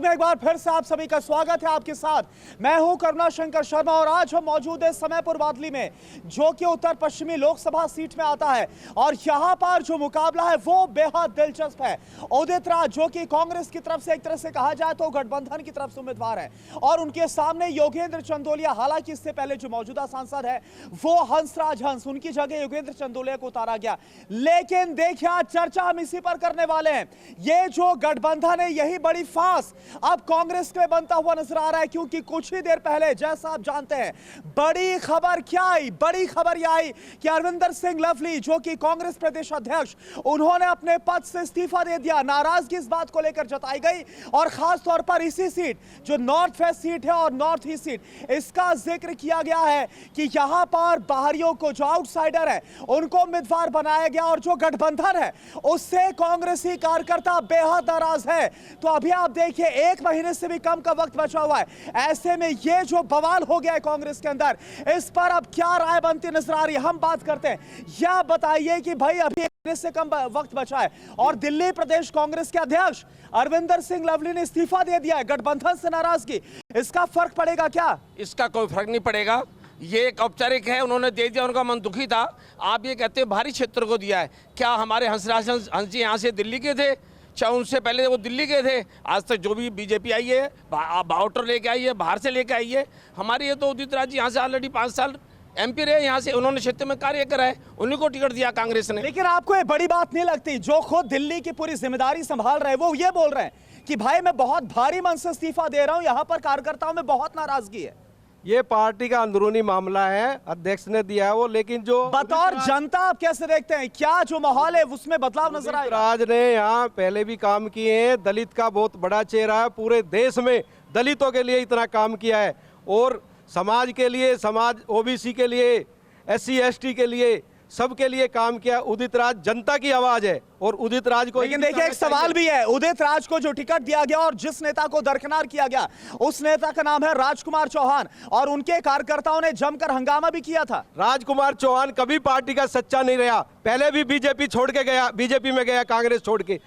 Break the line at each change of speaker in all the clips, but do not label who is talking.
में एक बार फिर से आप सभी का स्वागत है। आपके साथ मैं हूं करुणा शंकर शर्मा और आज हम मौजूद है समयपुर बादली में, जो कि उत्तर पश्चिमी लोकसभा सीट में आता है। और यहां पर जो मुकाबला है वो बेहद दिलचस्प है। उदित राज, जो कि कांग्रेस की तरफ से एक तरह से कहा जाए तो गठबंधन की तरफ से उम्मीदवार है, और उनके सामने योगेंद्र चंदोलिया। हालांकि इससे पहले जो मौजूदा सांसद है वो हंसराज हंस, उनकी जगह योगेंद्र चंदोलिया को उतारा गया। लेकिन देखिए, आज चर्चा हम इसी पर करने वाले हैं। ये जो गठबंधन है, यही बड़ी फांस अब कांग्रेस के बनता हुआ नजर आ रहा है, क्योंकि कुछ ही देर पहले, जैसा आप जानते हैं, बड़ी खबर क्या आई? बड़ी खबर यह आई कि अरविंदर सिंह लवली, जो कि कांग्रेस प्रदेश अध्यक्ष, उन्होंने अपने पद से इस्तीफा दे दिया। नाराजगी इस बात को लेकर जताई गई, और खास तौर पर इसी सीट, जो नॉर्थ वेस्ट सीट है और नॉर्थ ईस्ट सीट, इसका जिक्र किया गया है कि यहां पर बाहरियों को, जो आउटसाइडर है, उनको उम्मीदवार बनाया गया। और जो गठबंधन है उससे कांग्रेसी कार्यकर्ता बेहद नाराज है। तो अभी आप देखिए, एक महीने से भी कम का वक्त बचा हुआ है। ऐसे में ये जो बवाल हो गया है कांग्रेस के अंदर, इस पर अब क्या राय बनती नजर आ रही है, हम बात करते हैं। या बताइए कि भाई अभी एक महीने से कम वक्त बचा है और दिल्ली प्रदेश कांग्रेस के अध्यक्ष अरविंदर सिंह लवली ने इस्तीफा दे दिया है। गठबंधन से नाराजगी, इसका फर्क पड़ेगा क्या?
इसका कोई फर्क नहीं पड़ेगा। ये एक औपचारिक है, उन्होंने दे दिया, उनका मन दुखी था। आप ये कहते हैं भारी क्षेत्र को दिया है। क्या हमारे हंसराज हंस जी यहाँ से दिल्ली के थे? चाहे उनसे पहले वो दिल्ली के थे। आज तक जो भी बीजेपी आई है, बाउटर लेके आई है, बाहर से लेके आई है। हमारी ये तो उदित राज जी यहाँ से ऑलरेडी 5 साल एमपी रहे, यहाँ से उन्होंने क्षेत्र में कार्य करा है, उन्हीं को टिकट दिया कांग्रेस ने।
लेकिन आपको ये बड़ी बात नहीं लगती, जो खुद दिल्ली की पूरी जिम्मेदारी संभाल रहे हैं, वो ये बोल रहे हैं कि भाई मैं बहुत भारी मन से इस्तीफा दे रहा हूं, यहाँ पर कार्यकर्ताओं में बहुत नाराजगी है?
ये पार्टी का अंदरूनी मामला है, अध्यक्ष ने दिया है वो। लेकिन जो
बतौर जनता आप कैसे देखते हैं, क्या जो माहौल है उसमें बदलाव नजर आएगा?
राज ने यहाँ पहले भी काम किए हैं, दलित का बहुत बड़ा चेहरा है, पूरे देश में दलितों के लिए इतना काम किया है, और समाज के लिए, समाज ओबीसी के लिए, SC ST के लिए, सबके लिए काम किया। उदित राज जनता की आवाज है, और उदित राज को,
लेकिन देखिए एक सवाल भी है। उदित राज को जो टिकट दिया गया और जिस नेता को दरकिनार किया गया, उस नेता का नाम है राजकुमार चौहान, और उनके कार्यकर्ताओं ने जमकर हंगामा भी किया था।
राजकुमार चौहान कभी पार्टी का सच्चा नहीं रहा, पहले भी बीजेपी छोड़ के गया, बीजेपी में गया कांग्रेस छोड़ के।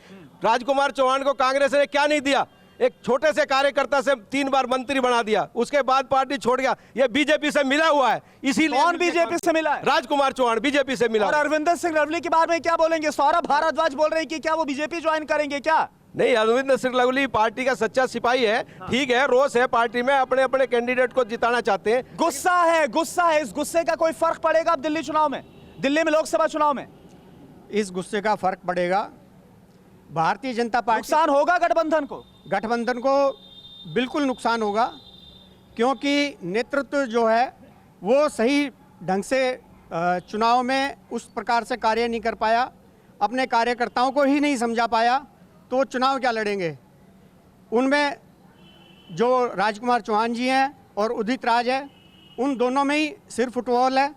राजकुमार चौहान को कांग्रेस ने क्या नहीं दिया? एक छोटे से कार्यकर्ता से 3 बार मंत्री बना दिया, उसके बाद पार्टी छोड़ गया। ये बीजेपी से मिला हुआ है, इसीलिए।
कौन बीजेपी से मिला है?
राजकुमार चौहान बीजेपी से मिला।
और अरविंदर सिंह लवली के बारे में क्या बोलेंगे? सौरभ भारद्वाज बोल रहे हैं कि क्या वो बीजेपी ज्वाइन करेंगे क्या?
नहीं, अरविंदर सिंह लवली पार्टी का सच्चा सिपाही है। ठीक है, रोष है पार्टी में, अपने अपने कैंडिडेट को जिताना चाहते हैं।
गुस्सा है, गुस्सा है। इस गुस्से का कोई फर्क पड़ेगा अब दिल्ली चुनाव में, दिल्ली में लोकसभा चुनाव में?
इस गुस्से का फर्क पड़ेगा। भारतीय जनता पार्टी,
नुकसान होगा गठबंधन को?
गठबंधन को बिल्कुल नुकसान होगा, क्योंकि नेतृत्व जो है वो सही ढंग से चुनाव में उस प्रकार से कार्य नहीं कर पाया, अपने कार्यकर्ताओं को ही नहीं समझा पाया, तो चुनाव क्या लड़ेंगे? उनमें जो राजकुमार चौहान जी हैं और उदित राज है, उन दोनों में ही सिर फुटबॉल है।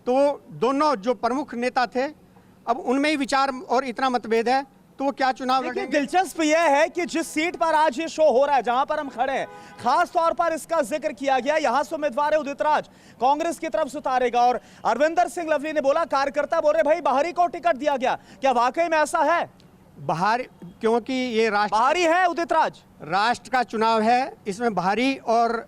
तो दोनों जो प्रमुख नेता थे, अब उनमें ही विचार और इतना मतभेद है, तो वो क्या चुनाव लड़ेंगे?
दिलचस्प यह है कि जिस सीट पर आज ये शो हो रहा है, जहां पर हम खड़े हैं, खास तौर पर इसका जिक्र किया गया, यहां से उम्मीदवार है उदित राज, कांग्रेस की तरफ से उतारेगा। और अरविंदर सिंह लवली ने बोला, कार्यकर्ता बोल रहे भाई बाहरी को टिकट दिया गया। क्या वाकई में ऐसा है?
बाहर, क्योंकि ये
बाहरी है उदित राज,
राष्ट्र का चुनाव है, इसमें बाहरी और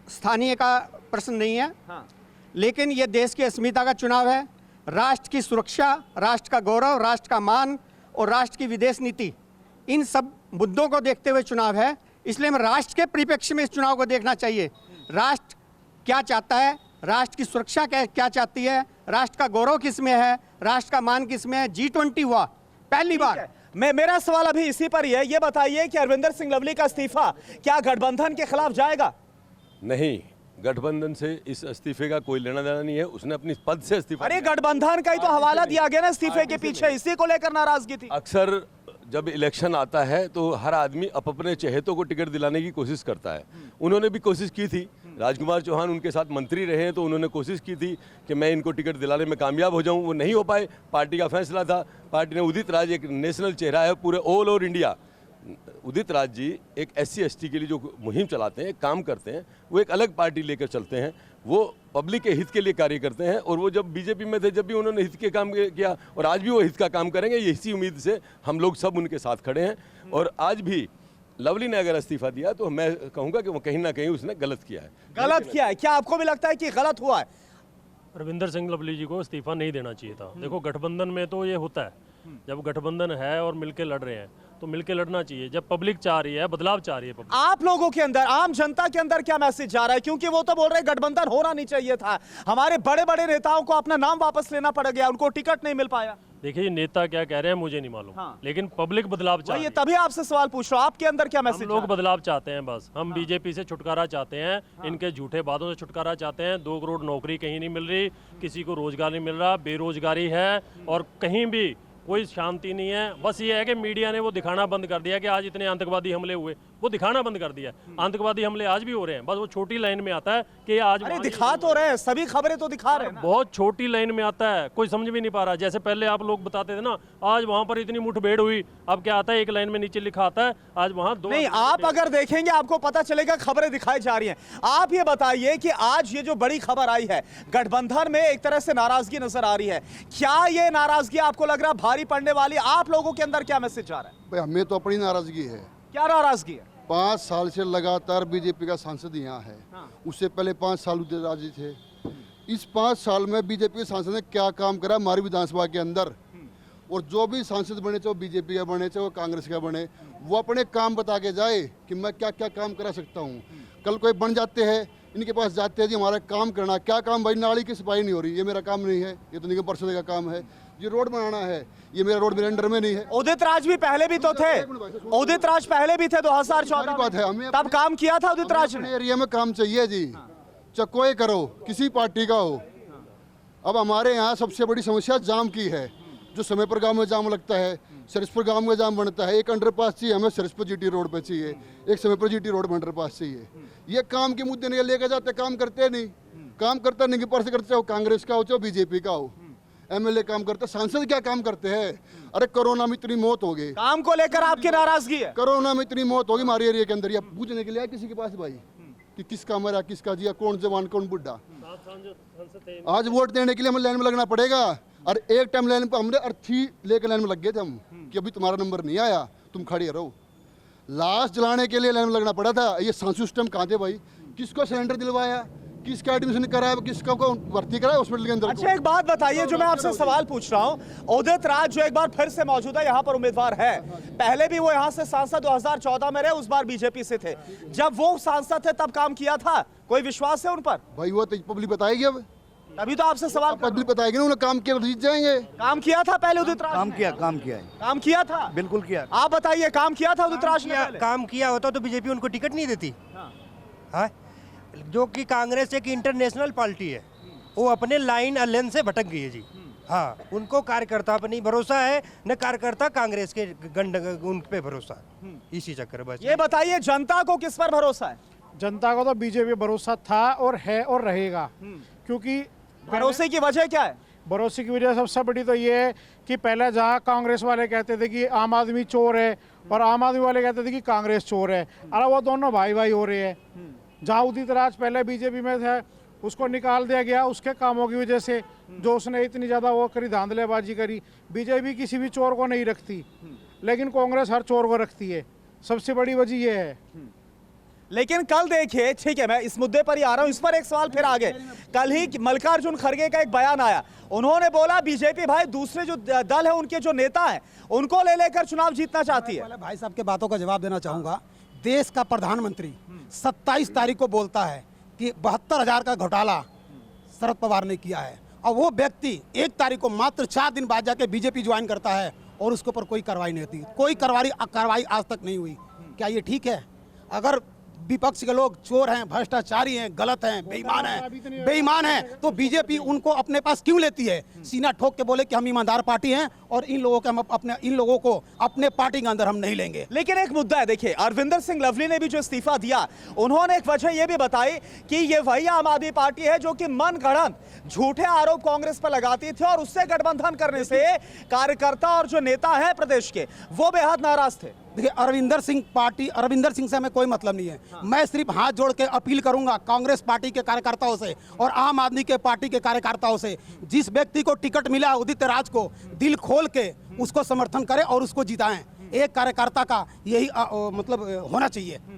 स्थानीय का प्रश्न नहीं है।
हाँ।
लेकिन ये देश की अस्मिता का चुनाव है। राष्ट्र की सुरक्षा, राष्ट्र का गौरव, राष्ट्र का मान और राष्ट्र की विदेश नीति, इन सब मुद्दों को देखते हुए चुनाव है। इसलिए हम राष्ट्र के परिप्रेक्ष्य में इस चुनाव को देखना चाहिए। राष्ट्र क्या चाहता है, राष्ट्र की सुरक्षा क्या चाहती है, राष्ट्र का गौरव किस में है, राष्ट्र का मान किस में है। G20 हुआ पहली बार।
मेरा सवाल अभी इसी पर ही है। ये बताइए कि अरविंदर सिंह लवली का इस्तीफा क्या गठबंधन के खिलाफ जाएगा?
नहीं, गठबंधन से इस इस्तीफे का कोई लेना देना नहीं है। उसने अपनी पद से इस्तीफा।
अरे गठबंधन का ही तो हवाला दिया गया ना इस्तीफे के पीछे, इसी को लेकर नाराजगी थी।
अक्सर जब इलेक्शन आता है तो हर आदमी अपने चहेतों को टिकट दिलाने की कोशिश करता है। उन्होंने भी कोशिश की थी, राजकुमार चौहान उनके साथ मंत्री रहे हैं, तो उन्होंने कोशिश की थी कि मैं इनको टिकट दिलाने में कामयाब हो जाऊं। वो नहीं हो पाए, पार्टी का फैसला था। पार्टी ने, उदित राज एक नेशनल चेहरा है पूरे all over India. Udit Raj ji एक SC ST के लिए जो मुहिम चलाते हैं, काम करते हैं, वो एक अलग पार्टी लेकर चलते हैं। वो पब्लिक के हित के लिए कार्य करते हैं, और वो जब बीजेपी में थे, जब भी उन्होंने हित के काम किया, और आज भी वो हित का काम करेंगे। इसी उम्मीद से हम लोग सब उनके साथ खड़े हैं। और आज भी लवली ने अगर इस्तीफा दिया तो मैं कहूँगा कि वो कहीं ना कहीं उसने गलत किया है।
गलत किया है, क्या आपको भी लगता है कि गलत हुआ है?
रविंदर सिंह लवली जी को इस्तीफा नहीं देना चाहिए था। देखो गठबंधन में तो ये होता है, जब गठबंधन है और मिलके लड़ रहे हैं तो मिलके लड़ना चाहिए। जब पब्लिक चाह रही है, बदलाव चाह रही है पब्लिक।
आप लोगों के अंदर, आम जनता के अंदर क्या मैसेज जा रहा है? क्योंकि वो तो बोल रहे हैं गठबंधन होना नहीं चाहिए था, हमारे बड़े बड़े नेताओं को अपना नाम वापस लेना पड़ गया, उनको टिकट नहीं मिल पाया।
देखिए नेता क्या कह रहे हैं मुझे नहीं मालूम,
हाँ।
लेकिन पब्लिक बदलाव चाह रही
ये
है।
तभी आपसे सवाल पूछ रहा हूं, आपके अंदर क्या मैसेज?
हम लोग बदलाव चाहते हैं, बस हम बीजेपी से छुटकारा चाहते हैं, इनके झूठे वादों से छुटकारा चाहते हैं। 2 करोड़ नौकरी कहीं नहीं मिल रही, किसी को रोजगार नहीं मिल रहा, बेरोजगारी है और कहीं भी कोई शांति नहीं है। बस ये है कि मीडिया ने वो दिखाना बंद कर दिया कि आज इतने आतंकवादी हमले हुए, वो दिखाना बंद कर दिया। आतंकवादी हमले आज भी हो रहे हैं, बस वो छोटी लाइन में आता है कि आज
अरे दिखा तो रहे हैं, सभी खबरें तो दिखा रहे हैं ना।
बहुत छोटी लाइन में आता है, कोई समझ भी नहीं पा रहा। जैसे पहले आप लोग बताते थे ना, आज वहां पर इतनी मुठभेड़ हुई, अब क्या आता है एक लाइन में नीचे लिखा आता है आज वहां 2।
नहीं, आप अगर देखेंगे आपको पता चलेगा खबरें दिखाई जा रही हैं। आप ये बताइए कि आज ये जो बड़ी खबर आई है, गठबंधन में एक तरह से नाराजगी नजर आ रही है, क्या ये नाराजगी आपको लग रहा है भारी पड़ने वाली? आप लोगों के अंदर क्या मैसेज जा रहा है?
भाई हमें तो अपनी नाराजगी है।
क्या नाराजगी है?
5 साल से लगातार बीजेपी का सांसद यहाँ है। उससे पहले 5 साल उदयराज जी थे। इस 5 साल में बीजेपी के सांसद ने क्या काम करा हमारी विधानसभा के अंदर? और जो भी सांसद बने, चाहे बीजेपी का बने चाहे वो कांग्रेस का बने, वो अपने काम बता के जाए कि मैं क्या क्या काम करा सकता हूँ। कल कोई बन जाते हैं, इनके पास जाते हैं जी हमारा काम करना, क्या काम भाई? नाली की सफाई नहीं हो रही, ये मेरा काम नहीं है, ये तो निगम परिषद का काम है। ये रोड बनाना है, ये मेरा रोड मेरे अंडर में नहीं है।
उदित राज भी पहले भी तो थे, उदित राज पहले भी थे 2014
बात है, हमें
तब काम किया था उदित राज
अपने
ने।
एरिया में काम चाहिए जी, चकोए करो, किसी पार्टी का हो। अब हमारे यहाँ सबसे बड़ी समस्या जाम की है, जो समय पर गांव में जाम लगता है, सरिस्पुर गांव में जाम बनता है। एक अंडरपास चाहिए हमें, सरिस्पुर जीटी रोड पे चाहिए, एक समय पर जीटी रोड में अंडरपास चाहिए। ये काम के मुद्दे नहीं लेकर जाते, काम करते नहीं। काम करता नहीं पर से करते, चाहे कांग्रेस का हो चाहे बीजेपी का हो। एमएलए काम करते, सांसद क्या काम करते हैं? अरे कोरोना में इतनी मौत हो गई,
काम को लेकर आपकी नाराजगी है?
कोरोना में इतनी मौत होगी हमारे एरिया के अंदर, या पूछने के लिए किसी के पास भाई कि किसका मरा किसका जिया, कौन जवान कौन बुढ़ा? आज वोट देने के लिए हमें लाइन में लगना पड़ेगा। और एक टाइम लाइन पर हमने अर्थी लेकर लाइन में लग गए थे हम कि अभी तुम्हारा नंबर नहीं आया, तुम खड़े रहो। लाश जलाने के लिए लाइन में लगना पड़ा था। ये सांसद सिस्टम कहाँ थे भाई? किसको सिलेंडर दिलवाया, किसका एडमिशन कराया, किसका को भर्ती कराया हॉस्पिटल के अंदर?
अच्छा एक बात बताइए, जो मैं आपसे सवाल पूछ रहा हूँ, उदित राज जो एक बार फिर से मौजूदा यहाँ पर उम्मीदवार है, पहले भी वो यहाँ से सांसद 2014 में रहे, उस बार बीजेपी से थे। जब वो सांसद थे तब काम किया था, कोई विश्वास है उन पर?
भाई वो तो पब्लिक बताएगी, अब
तभी तो आपसे सवाल कर-
पब्लिक बताएगी ना, उन्होंने काम किया तो जीत जाएंगे।
काम किया था पहले उदित राज
काम
ने?
किया है
काम किया था,
बिल्कुल किया।
आप बताइए काम किया था उदित राज ने पहले?
काम किया होता तो बीजेपी उनको टिकट नहीं देती। हाँ, जो कि कांग्रेस एक इंटरनेशनल पार्टी है, वो अपने लाइन अलायंस से भटक गई है जी। हाँ, उनको कार्यकर्ता पर नहीं भरोसा है, न कार्यकर्ता कांग्रेस के उन पे भरोसा है। इसी चक्कर बस।
ये बताइए जनता को किस पर भरोसा है?
जनता को तो बीजेपी भरोसा था और है और रहेगा, क्योंकि
भरोसे की वजह क्या है?
भरोसे की वजह सबसे बड़ी तो ये है कि पहले जहाँ कांग्रेस वाले कहते थे कि आम आदमी चोर है और आम आदमी वाले कहते थे कि कांग्रेस चोर है, अरे वो दोनों भाई भाई हो रहे हैं। जहाँ उदित राज पहले बीजेपी में थे, उसको निकाल दिया गया उसके कामों की वजह से, जो उसने इतनी ज़्यादा वो करी, धांधलेबाजी करी। बीजेपी किसी भी चोर को नहीं रखती, लेकिन कांग्रेस हर चोर को रखती है। सबसे बड़ी वजह ये है।
लेकिन कल देखिए, ठीक है मैं इस मुद्दे पर ही आ रहा हूं, इस पर एक सवाल फिर आगे। कल ही मल्लिकार्जुन खड़गे का एक बयान आया, उन्होंने बोला बीजेपी भाई दूसरे जो दल है उनके जो नेता हैं उनको ले लेकर चुनाव जीतना चाहती है।
भाई साहब के बातों का जवाब देना चाहूंगा। देश का प्रधानमंत्री 27 तारीख को बोलता है कि 72,000 का घोटाला शरद पवार ने किया है, और वो व्यक्ति 1 तारीख को मात्र 4 दिन बाद जाके बीजेपी ज्वाइन करता है और उसके ऊपर कोई कार्रवाई नहीं होती। कोई कार्रवाई आज तक नहीं हुई। क्या ये ठीक है? अगर विपक्ष के लोग चोर हैं, भ्रष्टाचारी हैं, गलत हैं, बेईमान हैं, तो बीजेपी उनको अपने पास क्यों लेती है? सीना ठोक के बोले कि हम ईमानदार पार्टी हैं और इन लोगों को अपने पार्टी के अंदर हम नहीं लेंगे।
लेकिन एक मुद्दा है, देखिए अरविंदर सिंह लवली ने भी जो इस्तीफा दिया, उन्होंने एक वजह यह भी बताई कि ये वही आम आदमी पार्टी है जो कि मन गढ़ंत झूठे आरोप कांग्रेस पर लगाती थी और उससे गठबंधन करने से कार्यकर्ता और जो नेता है प्रदेश के वो बेहद नाराज थे।
देखिए अरविंदर सिंह से हमें कोई मतलब नहीं है। मैं सिर्फ हाथ जोड़ के अपील करूंगा कांग्रेस पार्टी के कार्यकर्ताओं से और आम आदमी के पार्टी के कार्यकर्ताओं से, जिस व्यक्ति को टिकट मिला उदित राज को, दिल खोल के उसको समर्थन करें और उसको जिताएं। एक कार्यकर्ता का यही मतलब होना चाहिए।